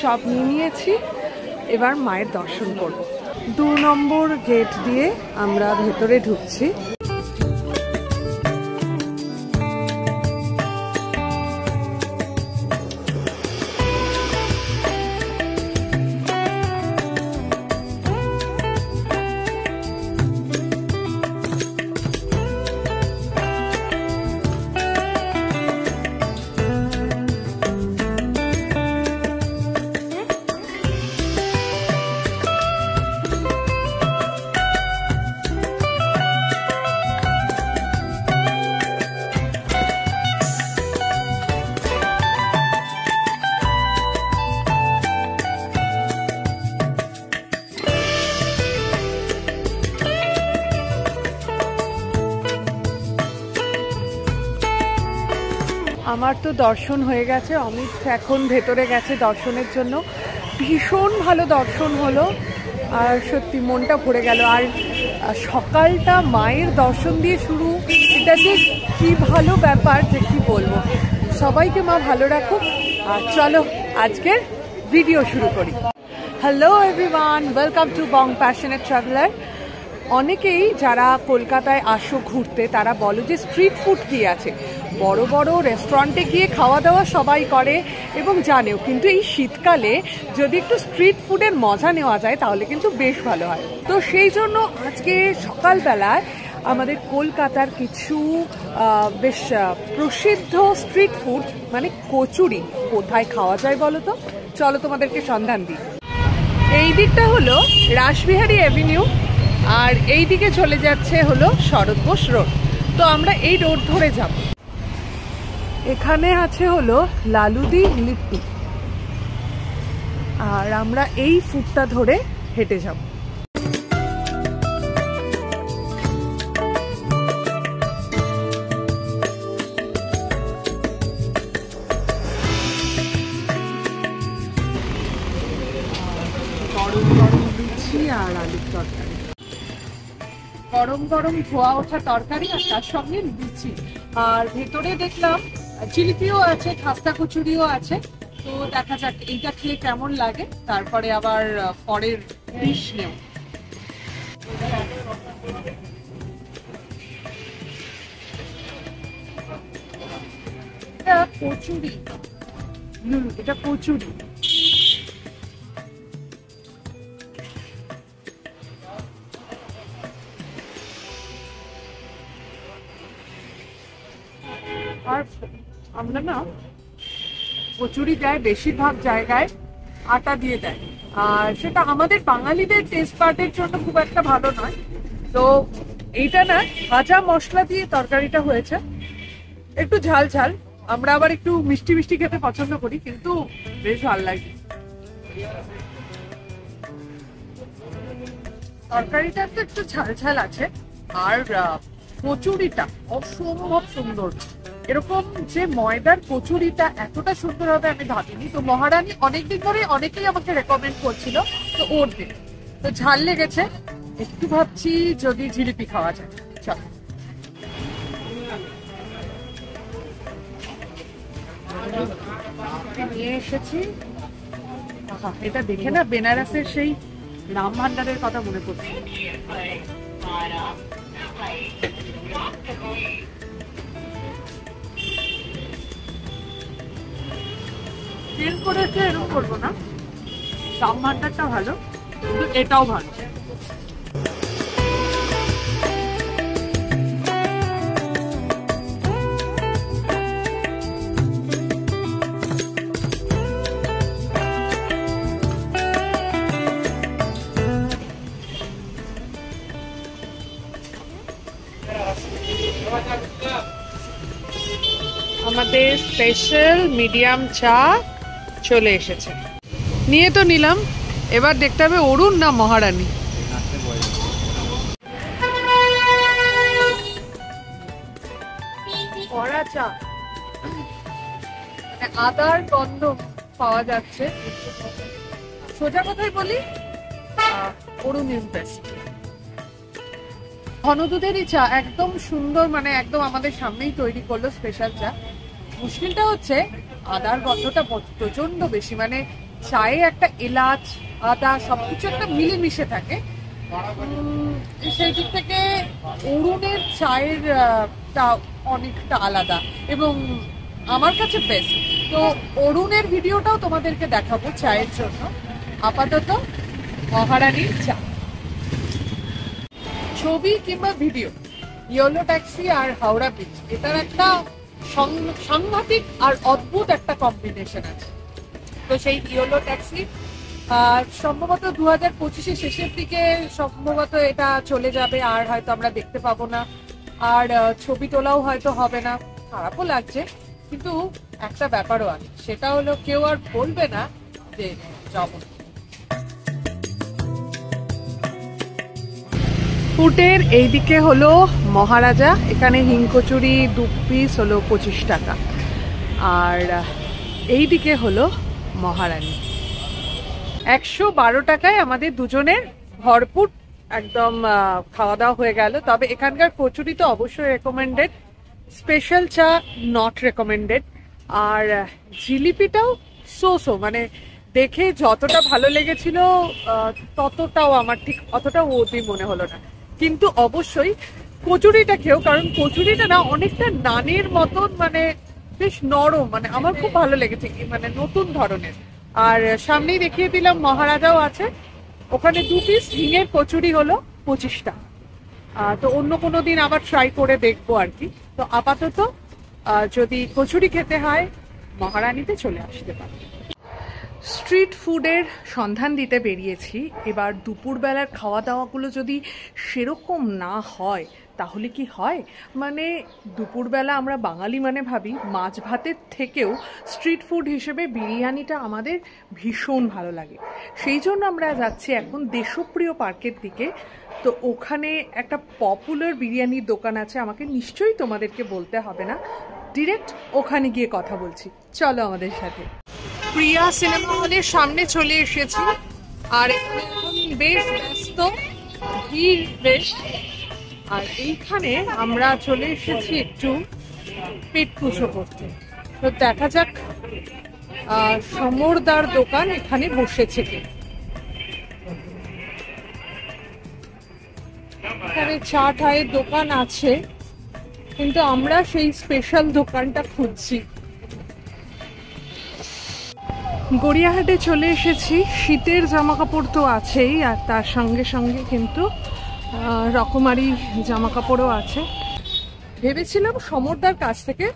সব নিয়েছি। এবার মায়ের দর্শন করব। 2 নম্বর গেট দিয়ে আমরা ভেতরে ঢুকছি। আমার তো দর্শন হয়ে গেছে, অমিত এখন ভেতরে গেছে দর্শনের জন্য। ভীষণ ভালো দর্শন হলো আর সত্যি মনটা ভরে গেল। আর সকালটা মায়ের দর্শন দিয়ে শুরু, এটা যে কী ভালো ব্যাপার যে কি বলবো। সবাইকে মা ভালো রাখুক। আর চলো আজকের ভিডিও শুরু করি। Hello everyone, welcome to Bong passionate traveller. অনেকেই যারা কলকাতায় আসো ঘুরতে তারা বলো যে স্ট্রিট ফুড কী আছে। বড় বড় রেস্টুরেন্টে গিয়ে খাওয়া দাওয়া সবাই করে এবং জানেও, কিন্তু এই শীতকালে যদি একটু স্ট্রিট ফুডের মজা নেওয়া যায় তাহলে কিন্তু বেশ ভালো হয়। তো সেই জন্য আজকে সকালবেলায় আমাদের কলকাতার কিছু বেশ প্রসিদ্ধ স্ট্রিট ফুড মানে কচুরি কোথায় খাওয়া যায় বলো তো। চলো তোমাদেরকে সন্ধান দিই। এই দিকটা হলো রাসবিহারী অ্যাভিনিউ আর এই দিকে চলে যাচ্ছে হলো শরৎ বোস রোড। তো আমরা এই রোড ধরে যাব। এখানে আছে হলো লালুদি লিট্টি আর আমরা এই ফুটটা ধরে হেঁটে যাব। গরম গরম লুচি আর আলুর তরকারি, গরম গরম ধোয়া ওঠা তরকারি আর তার সঙ্গে লুচি। আর ভেতরে দেখলাম জিলিপিও আছে, খাস্তা কচুরিও আছে। তো দেখা যাক এইটা খেয়ে কেমন লাগে, তারপরে আবার পরের ডিশ নেব। এটা কচুরি, এটা কচুরি। আর আমরা না কচুরি দেয় বেশিরভাগ জায়গায় আটা দিয়ে দেয়, আর সেটা আমাদের বাঙালিদের টেস্ট পার্টের জন্য খুব একটা ভালো নয়। তো এইটা না ভাজা মশলা দিয়ে তরকারিটা হয়েছে, একটু ঝাল ঝাল। আমরা আবার একটু মিষ্টি মিষ্টি খেতে পছন্দ করি, কিন্তু বেশ ভালো লাগে। তরকারিটা তো একটু ঝাল ঝাল আছে আর কচুরিটা অসম্ভব সুন্দর। এরকম যে ময়দার কচুরিটা এতটা সুন্দর হবে আমি ভাবিনি। তো মহারানী অনেকদিন ধরে অনেকেই আমাকে রেকমেন্ড করছিল, তো ওর দিন তো ঝাল লেগেছে। একটু ভাবছি যদি জিলিপি খাওয়া যায়। চল নিয়ে এসেছি। এটা দেখে না বেনারসের সেই রাম ভান্ডারের কথা মনে পড়ছে। তেল করেছে এরকম করবো না, রাম ভান্ডারটা ভালো কিন্তু এটাও ভালো। আমাদের স্পেশাল মিডিয়াম চা চলে এসেছে, নিয়ে তো নিলাম। এবার দেখতে হবে অরুণ না মহারানী। কড়া চা, আদার গন্ধ পাওয়া যাচ্ছে। সোজা কথাই বলি, অরুণ ইজ বেস্ট। ঘন দুধেরই চা, একদম সুন্দর, মানে একদম আমাদের সামনেই তৈরি করলো স্পেশাল চা। মুশকিলটা হচ্ছে আদার গন্ধটা প্রচন্ড বেশি, মানে চায়ে একটা এলাচ আদা সবকিছু একটা মিলেমিশে থাকে। সেই দিক থেকে অরুণের চায়ের অনেকটা আলাদা এবং আমার কাছে বেস্ট। তো অরুণের ভিডিওটাও তোমাদেরকে দেখাবো চায়ের জন্য। আপাতত মহারানীর চা। ছবি কিংবা ভিডিও, ইয়েলো ট্যাক্সি আর হাওড়া ব্রিজ, এটার একটা সাংঘাতিক আর অদ্ভুত একটা কম্বিনেশন আছে। তো সেই ইয়েলো ট্যাক্সি সম্ভবত 2025 শেষের দিকে সম্ভবত এটা চলে যাবে, আর হয়তো আমরা দেখতে পাবো না, আর ছবি তোলাও হয়তো হবে না। খারাপও লাগছে, কিন্তু একটা ব্যাপারও আছে, সেটা হলো কেউ আর বলবে না যে যাব। ফুটের এইদিকে হলো মহারাজা, এখানে হিংকচুরি 2 পিস হলো 25 টাকা, আর এইদিকে হলো মহারানী। 112 টাকায় আমাদের দুজনের ভরপুর একদম খাওয়া দাওয়া হয়ে গেল। তবে এখানকার কচুরি তো অবশ্যই রেকমেন্ডেড, স্পেশাল চা নট রেকমেন্ডেড, আর জিলিপিটাও সো মানে দেখে যতটা ভালো লেগেছিল ততটাও আমার ঠিক অতটা ওটি মনে হলো না। কিন্তু অবশ্যই কচুরিটা খেয়েও, কারণ কচুরিটা না অনেকটা নানের মতন, মানে বেশ নরম, মানে আমার খুব ভালো লেগেছে, মানে নতুন ধরনের। আর সামনেই দেখিয়ে দিলাম মহারাজাও আছে, ওখানে 2 পিস হিঙের কচুরি হলো 25 টাকা। তো অন্য কোনো দিন আবার ট্রাই করে দেখবো আর কি। তো আপাতত যদি কচুরি খেতে হয় মহারানীতে চলে আসতে পারে। স্ট্রিট ফুডের সন্ধান দিতে বেরিয়েছি। এবার দুপুরবেলার খাওয়া দাওয়াগুলো যদি সেরকম না হয় তাহলে কি হয়, মানে দুপুরবেলা আমরা বাঙালি মানে ভাবি মাছ ভাতের থেকেও স্ট্রিট ফুড হিসেবে বিরিয়ানিটা আমাদের ভীষণ ভালো লাগে। সেই জন্য আমরা যাচ্ছি এখন দেশপ্রিয় পার্কের দিকে। তো ওখানে একটা পপুলার বিরিয়ানির দোকান আছে, আমাকে নিশ্চয়ই তোমাদেরকে বলতে হবে না, ডিরেক্ট ওখানে গিয়ে কথা বলছি, চলো আমাদের সাথে। প্রিয়া সিনেমা হলের সামনে চলে এসেছি, আর এখানে এখন বেশ ব্যস্ত, ভিড় বেশ। আর এইখানে আমরা চলে এসেছি একটু পেট পুজো করতে। তো দেখা যাক সমরদার দোকান এখানে বসেছে কি। এখানে চা ঠায়ের দোকান আছে, কিন্তু আমরা সেই স্পেশাল দোকানটা খুঁজছি। গড়িয়াহাটে চলে এসেছি, শীতের জামা কাপড় তো আছেই, আর তার সঙ্গে সঙ্গে কিন্তু রকমারি জামা কাপড়ও আছে। ভেবেছিলাম সমরদার কাছ থেকে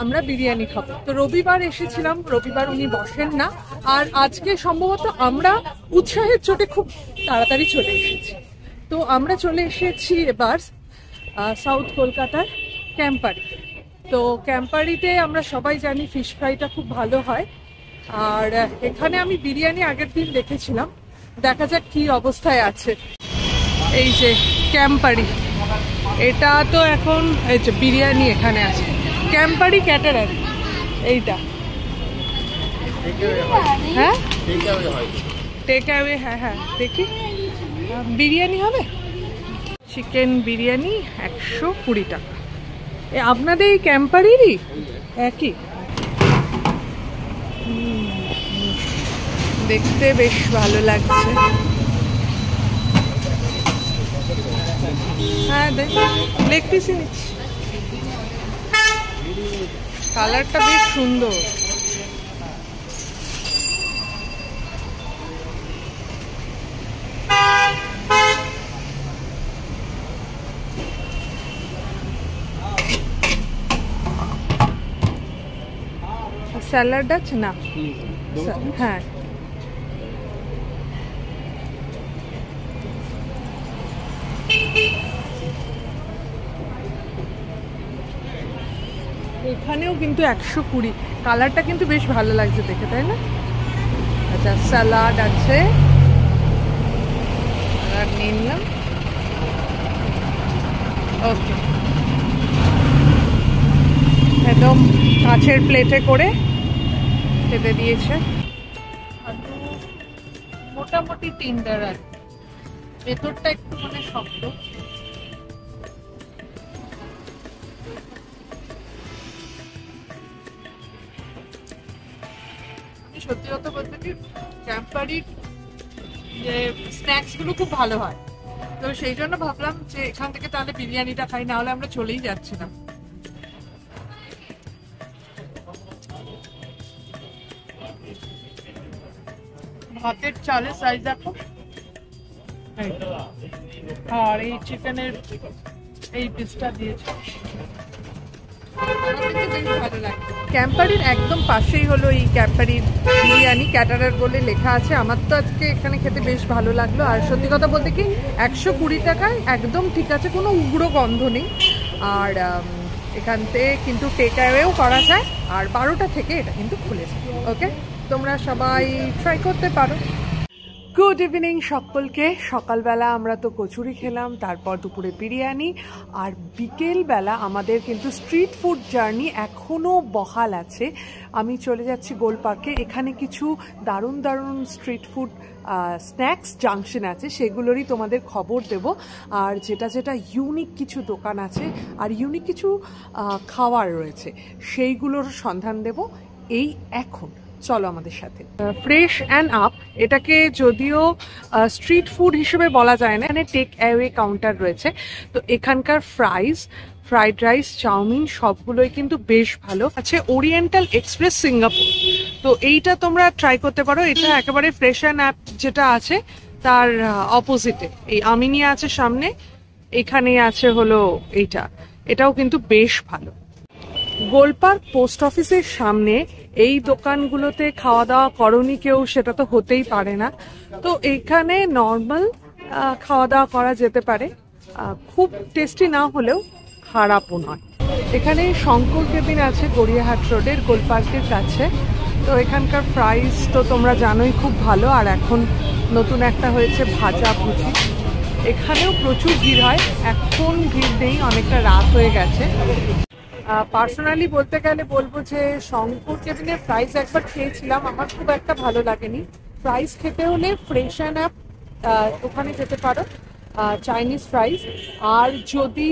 আমরা বিরিয়ানি খাবো, তো রবিবার এসেছিলাম, রবিবার উনি বসেন না, আর আজকে সম্ভবত আমরা উৎসাহের চোটে খুব তাড়াতাড়ি চলে এসেছি। তো আমরা চলে এসেছি এবার সাউথ কলকাতার ক্যাম্পারি। তো ক্যাম্পারিতে আমরা সবাই জানি ফিশ ফ্রাইটা খুব ভালো হয়, আর এখানে আমি বিরিয়ানি আগের দিন দেখেছিলাম, দেখা যাক কি অবস্থায় আছে। এই যে ক্যাম্পারি, এটা তো এখন এই যে বিরিয়ানি এখানে আছে, ক্যাম্পারি ক্যাটারার এইটা। হ্যাঁ টেক অ্যাওয়ে, হ্যাঁ হ্যাঁ দেখি বিরিয়ানি হবে, চিকেন বিরিয়ানি 120 টাকা। আপনাদের এই ক্যাম্পারিরই একই, দেখতে বেশ ভালো লাগছে। হ্যাঁ দেখ, লেগ পিসই নিচ্ছি, কালারটা বেশ সুন্দর। স্যালাড আছে না? হ্যাঁ এখানেও কিন্তু 120, কালারটা কিন্তু বেশ ভালো লাগছে দেখে, তাই না? আচ্ছা স্যালাড আছে, স্যালাড নিয়ে নিলাম। ওকে, একদম কাঁচের প্লেটে করে খেতে দিয়েছে। মোটামুটি টেন্ডার আর ভেতরটা একটু মানে শক্ত। সত্যি কথা বলতে কি ক্যাম্পারির যে স্ন্যাক্স গুলো খুব ভালো হয়, তো সেই জন্য ভাবলাম যে এখান থেকে তাহলে বিরিয়ানিটা খাই, না হলে আমরা চলেই যাচ্ছিলাম। ভাতের চালের সাইজ দেখো, আর এই চিকেনের এই পিসটা দিয়েছে, ক্যাম্পারির একদম পাশেই হলো এই ক্যাম্পারির বিরিয়ানি, ক্যাটারার বলে লেখা আছে। আমার তো আজকে এখানে খেতে বেশ ভালো লাগলো। আর সত্যি কথা বলতে কি 120 টাকায় একদম ঠিক আছে, কোনো উগ্র গন্ধ নেই। আর এখান থেকে কিন্তু টেক অ্যাওয়েও করা যায়, আর 12টা থেকে এটা কিন্তু খুলেছে। ওকে, তোমরা সবাই ট্রাই করতে পারো। গুড ইভিনিং সকলকে। সকালবেলা আমরা তো কচুরি খেলাম, তারপর দুপুরে বিরিয়ানি, আর বিকেলবেলা আমাদের কিন্তু স্ট্রিট ফুড জার্নি এখনও বহাল আছে। আমি চলে যাচ্ছি গোল পার্কে, এখানে কিছু দারুণ দারুণ স্ট্রিট ফুড স্ন্যাক্স জাংশন আছে, সেগুলোরই তোমাদের খবর দেব। আর যেটা যেটা ইউনিক কিছু দোকান আছে আর ইউনিক কিছু খাওয়ার রয়েছে, সেইগুলোর সন্ধান দেব এই এখন। চলো আমাদের সাথে। ফ্রেশ অ্যান্ড আপ, এটাকে যদিও স্ট্রিট ফুড হিসেবে বলা যায় না, এখানে টেক অ্যাওয়ে কাউন্টার রয়েছে। তো এখানকার ফ্রাইড রাইস, চাউমিন সবগুলোই কিন্তু বেশ ভালো আছে। ওরিয়েন্টাল এক্সপ্রেস সিঙ্গাপুর, তো এইটা তোমরা ট্রাই করতে পারো। এটা একেবারে ফ্রেশ অ্যান্ড আপ যেটা আছে তার অপোজিটে, এই আমিনিয়া আছে সামনে, এখানে আছে হলো এইটা, এটাও কিন্তু বেশ ভালো। গোলপার্ক পোস্ট অফিসের সামনে এই দোকানগুলোতে খাওয়া দাওয়া করনি কেউ, সেটা তো হতেই পারে না। তো এখানে নর্মাল খাওয়া দাওয়া করা যেতে পারে, খুব টেস্টি না হলেও খারাপও নয়। এখানে শঙ্কর কেবিন আছে গড়িয়াহাট রোডের গোলপার্কের কাছে। তো এখানকার প্রাইস তো তোমরা জানোই খুব ভালো। আর এখন নতুন একটা হয়েছে ভাজা ভুজি, এখানেও প্রচুর ভিড় হয়, এখন ভিড় নেই, অনেকটা রাত হয়ে গেছে। পার্সোনালি বলতে গেলে বলবো যে শঙ্কর কেবিনের ফ্রাইস একবার খেয়েছিলাম, আমার খুব একটা ভালো লাগেনি। ফ্রাইস খেতে হলে ফ্রেশ অ্যান্ড আপ ওখানে যেতে পারো, চাইনিজ ফ্রাইস। আর যদি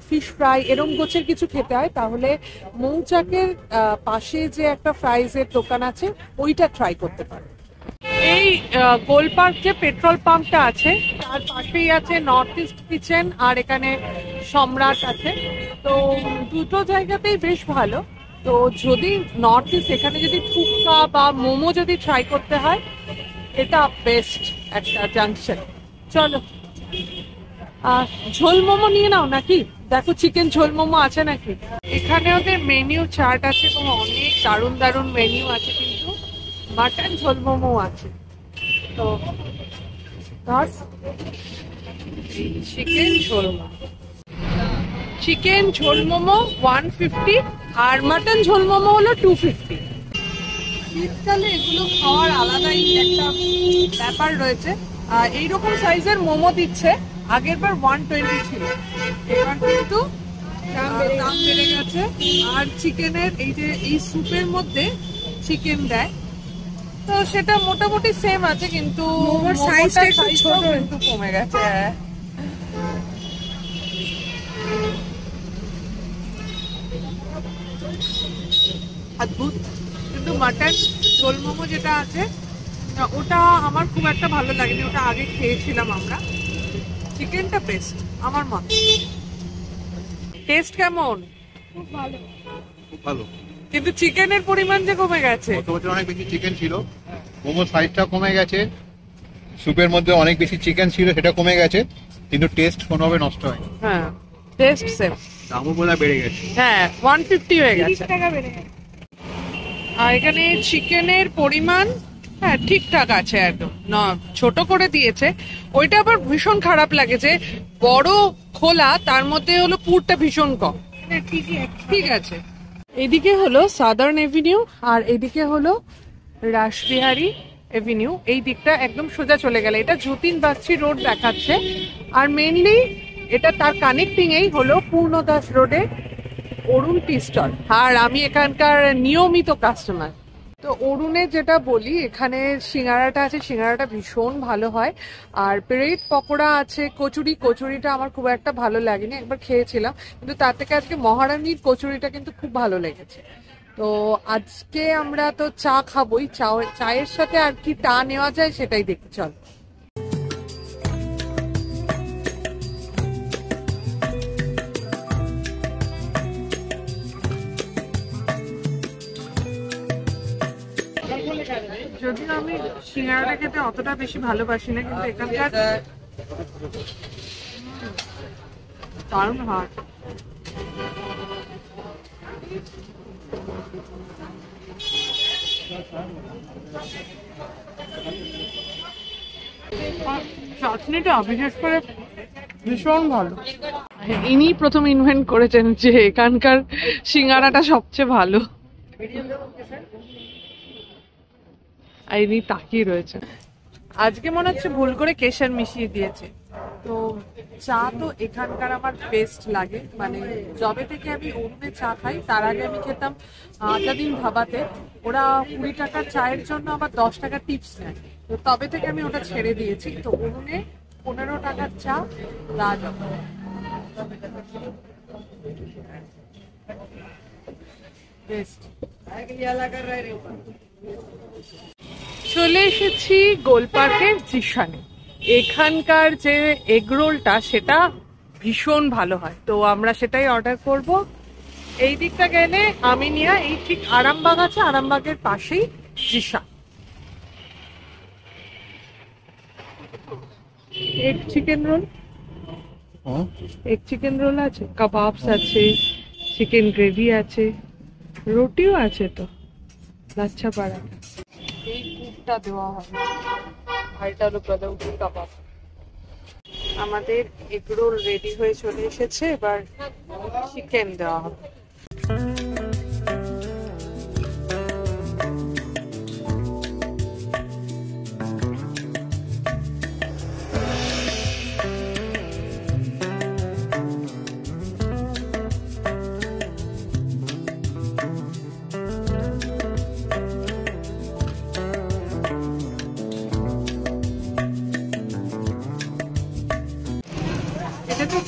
ফিশ ফ্রাই এরম গোছের কিছু খেতে হয় তাহলে মৌচাকের পাশে যে একটা ফ্রাইজের দোকান আছে ওইটা ট্রাই করতে পারো। এই গোলপার্ক যে পেট্রোল পাম্পটা আছে তার পাশেই আছে নর্থ ইস্ট কিচেন, আর এখানে সম্রাট আছে। তো দুটো জায়গাতেই বেশ ভালো। তো যদি নর্থ ইস্ট, এখানে যদি ফুচকা বা মোমো যদি ট্রাই করতে হয়, এটা বেস্ট একটা জাংশন। চলো ঝোল মোমো নিয়ে নাও নাকি, দেখো চিকেন ঝোল মোমো আছে নাকি। এখানে ওদের মেনিউ চার্ট আছে এবং অনেক দারুণ দারুণ মেনিউ আছে, কিন্তু মাটন ঝোল মোমো আছে। তো চিকেন ঝোল মোমো 150, আর মাটন ঝোল মোমো হলো 250। শীতকালে এগুলো খাওয়ার আলাদাই একটা ব্যাপার রয়েছে। এইরকম সাইজের মোমো দিচ্ছে, আগের বার 120 ছিল, এবার কিন্তু দাম বেড়ে গেছে। আর চিকেনের এই যে এই স্যুপের মধ্যে চিকেন দেয়, তো সেটা মোটামুটি সেম আছে, কিন্তু সাইজটা একটু কমে গেছে। অদ্ভুত। কিন্তু মাটন ঝোল মোমো যেটা আছে ওটা আমার খুব একটা ভালো লাগেনি, ওটা আগে খেয়েছিলাম আমরা। চিকেনটা বেস্ট আমার মতে। টেস্ট কেমন? খুব ভালো, খুব ভালো, কিন্তু চিকেনের পরিমাণ যে কমে গেছে। গত বছর অনেক বেশি চিকেন ছিল, মোমোর সাইজটা কমে গেছে, স্যুপের মধ্যে অনেক বেশি চিকেন ছিল, সেটা কমে গেছে, কিন্তু টেস্ট কোনোভাবে নষ্ট হয়নি। হ্যাঁ, টেস্ট সেম, দামও বোধহয় বেড়ে গেছে। হ্যাঁ, 150 হয়ে গেছে, 30 টাকা বেড়ে গেছে। আর এখানে চিকেনের পরিমাণ হ্যাঁ ঠিকঠাক আছে, একদম না ছোট করে দিয়েছে। ওইটা আবার ভীষণ খারাপ লাগে যে বড় খোলা, তার মধ্যে হলো পুরটা ভীষণ কম। ঠিক আছে। এদিকে হলো সাদার্ন এভিনিউ, আর এদিকে হলো রাসবিহারী এভিনিউ। এই দিকটা একদম সোজা চলে গেলে এটা যতীন বাগচি রোড দেখাচ্ছে। আর মেনলি এটা তার কানেক্টিং এই হলো পূর্ণদাস রোডে অরুণ টি স্টল। আর আমি এখানকার নিয়মিত কাস্টমার। তো অরুণে যেটা বলি, এখানে সিঙ্গারাটা আছে, সিঙ্গারাটা ভীষণ ভালো হয়। আর ব্রেড পকোড়া আছে, কচুরিটা আমার খুব একটা ভালো লাগেনি, একবার খেয়েছিলাম, কিন্তু তার থেকে আজকে মহারানীর কচুরিটা কিন্তু খুব ভালো লেগেছে। তো তো আজকে আমরা তো চা খাবোই, চায়ের সাথে আর কি টা নেওয়া যায় সেটাই দেখি চল। যদিও আমি সিঙ্গাড়াটা খেতে অতটা বেশি ভালোবাসি না, কিন্তু এখানকার দারুণ হয়। চাটনিটা বিশেষ করে ভীষণ ভালো। ইনি প্রথম ইনভেন্ট করেছেন যে এখানকার সিঙ্গারাটা সবচেয়ে ভালো, আর ইনি তাকিয়ে রয়েছেন। আজকে মনে হচ্ছে ভুল করে কেশর মিশিয়ে দিয়েছে। তো চা তো এখানকার আমার বেস্ট লাগে, মানে যবে থেকে আমি অরুণে চা খাই, তার আগে আমি খেতাম আজাদিন ধাবাতে, ওরা 20 টাকার চায়ের জন্য আবার 10 টাকা টিপস নেয়। তো তবে থেকে আমি ওটা ছেড়ে দিয়েছি। তো অরুণে 15 টাকার চা রাজ বেস্ট। চলে এসেছি গোলপার্কের জিশানে। এখানকার যে এগরোলটা সেটা ভীষণ ভালো হয়, তো আমরা সেটাই অর্ডার করব। এই দিকটা গেলে আমিনিয়া, এই ঠিক আরামবাগ আছে, আরামবাগের পাশেই Zeeshan. Egg chicken roll, egg chicken roll আছে, কাবাবস আছে, চিকেন গ্রেভি আছে, রুটিও আছে, তো লাচ্ছা পারাঠা। এই কুকটা দেওয়া হবে, আর এটা হলো গলাউটি কাবাব। আমাদের এগরোল রেডি হয়ে চলে এসেছে, এবার চিকেন দেওয়া হবে।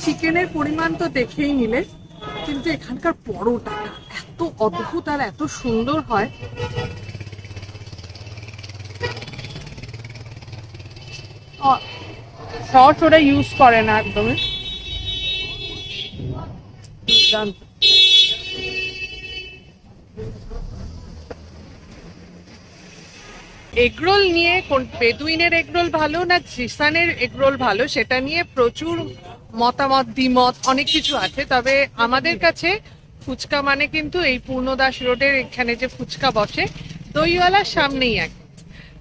চিকেনের পরিমাণ তো দেখেই নিলে, কিন্তু এখানকার পরোটাটা এত অদ্ভুত আর এত সুন্দর হয়। সস ওরা ইউজ করে না একদমই। এগরোল নিয়ে কোন বেদুইনের এগরোল ভালো না জিসানের এগরোল ভালো, সেটা নিয়ে প্রচুর মতামত দ্বিমত অনেক কিছু আছে। তবে আমাদের কাছে ফুচকা মানে কিন্তু এই পূর্ণদাস রোডের এখানে যে ফুচকা বসে দইওয়ালার সামনেই এক,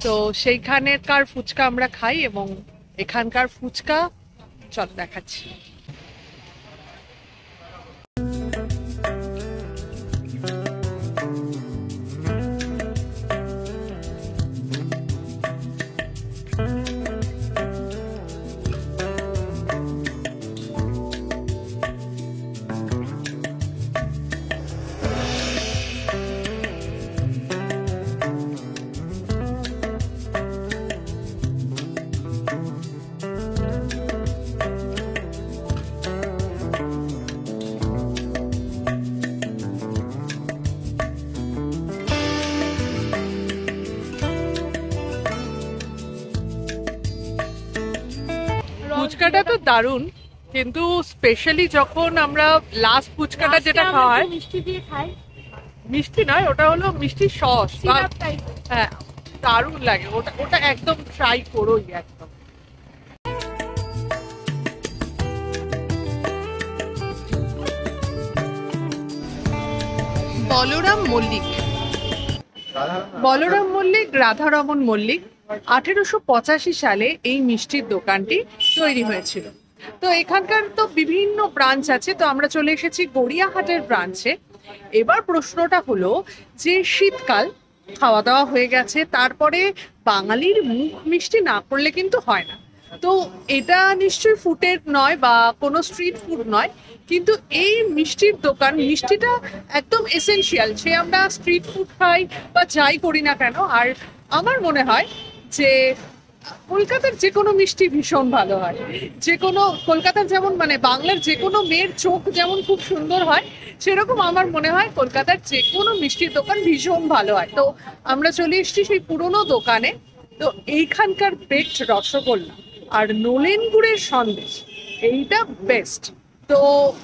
তো সেইখানেরকার ফুচকা আমরা খাই, এবং এখানকার ফুচকা চল দেখাচ্ছি। ফুচকাটা তো দারুণ, কিন্তু স্পেশালি যখন আমরা লাস্ট ফুচকাটা যেটা খাওয়া হয় মিষ্টি দিয়ে খাই, মিষ্টি নয়, ওটা হলো মিষ্টি সস, হ্যাঁ দারুণ লাগে ওটা, ওটা একদম ট্রাই করোই একদম। বলরাম মল্লিক, বলরাম মল্লিক, রাধারমন মল্লিক 1885 সালে এই মিষ্টির দোকানটি তৈরি হয়েছিল। তো এখানকার তো বিভিন্ন ব্রাঞ্চ আছে, তো আমরা চলে এসেছি গড়িয়াহাটের ব্রাঞ্চে। এবার প্রশ্নটা হলো যে শীতকাল, খাওয়া দাওয়া হয়ে গেছে, তারপরে বাঙালির মুখ মিষ্টি না করলে কিন্তু হয় না। তো এটা নিশ্চয়ই ফুডের নয় বা কোনো স্ট্রিট ফুড নয়, কিন্তু এই মিষ্টির দোকান, মিষ্টিটা একদম এসেনশিয়াল, সে আমরা স্ট্রিট ফুড খাই বা যাই করি না কেন। আর আমার মনে হয় যে কলকাতার যে কোনো মিষ্টি ভীষণ ভালো হয়, যে কোনো কলকাতার যেমন মানে বাংলার যে কোনো মেয়ের চোখ যেমন খুব সুন্দর হয়, সেরকম আমার মনে হয় কলকাতার যে কোনো মিষ্টির দোকান ভীষণ ভালো হয়। তো আমরা চলে এসেছি সেই পুরোনো দোকানে। তো এইখানকার বেকড রসগোল্লা আর নলেন গুড়ের সন্দেশ এইটা বেস্ট। তো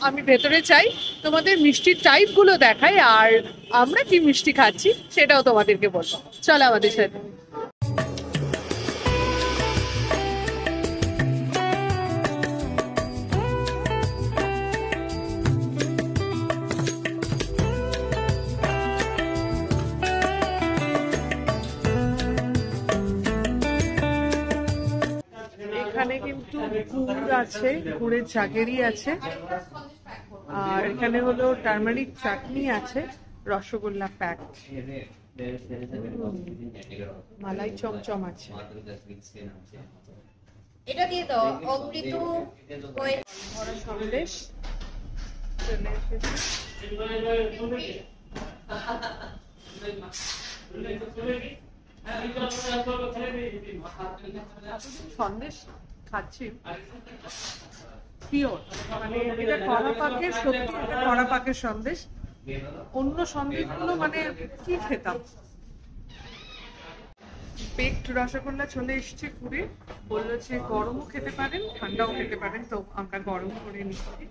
আমি ভেতরে চাই, তোমাদের মিষ্টির টাইপগুলো দেখাই, আর আমরা কি মিষ্টি খাচ্ছি সেটাও তোমাদেরকে বলবো। চলো আমাদের সাথে। এখানে কিন্তু গুড় আছে, গুড়ের জাগেরি আছে, আর এখানে হলো টার্মারিক চাটনি আছে, রসগোল্লা প্যাক, মালাই চমচম আছে। এটা দিয়ে দাও অমৃত সন্দেশ চলে এসেছে। সন্দেশ খাচ্ছি পিওর, মানে এটা কড়া পাকের, সত্যি এটা কড়া পাকের সন্দেশ। অন্য সন্দেশগুলো মানে কি খেতাম। বেকড রসগোল্লা চলে এসছে পুরে, বললো যে গরমও খেতে পারেন ঠান্ডাও খেতে পারেন, তো আমরা গরম করে নিচ্ছি।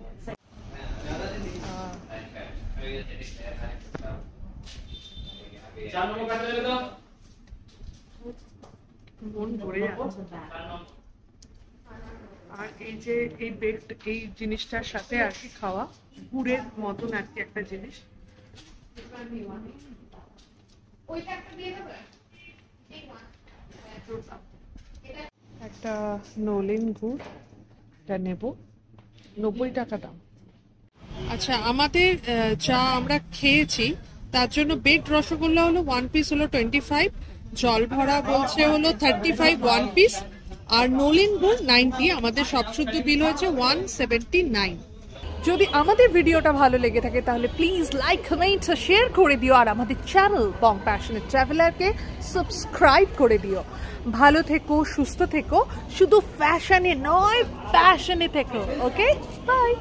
মন ভরে যাচ্ছে। আর এই যে এই বেকড এই জিনিসটার সাথে আর কি খাওয়া গুড়ের মতন আর কি একটা জিনিস। একটা নলেন গুড়, এটা নেব, 90 টাকা দাম। আচ্ছা, আমাদের যা আমরা খেয়েছি তার জন্য বেকড রসগোল্লা হলো 1 পিস হলো 25, জল ভরা বলছে হলো 35 1 পিস, আর নলেন গুড় 90। আমাদের সব শুদ্ধ বিল হয়েছে 179। যদি আমাদের ভিডিওটা ভালো লেগে থাকে তাহলে প্লিজ লাইক, কমেন্ট, শেয়ার করে দিও, আর আমাদের চ্যানেল বং প্যাশনেট ট্রাভেলারকে সাবস্ক্রাইব করে দিও। ভালো থেকো, সুস্থ থেকো, শুধু ফ্যাশনে নয় প্যাশনে থেকো। ওকে, বাই।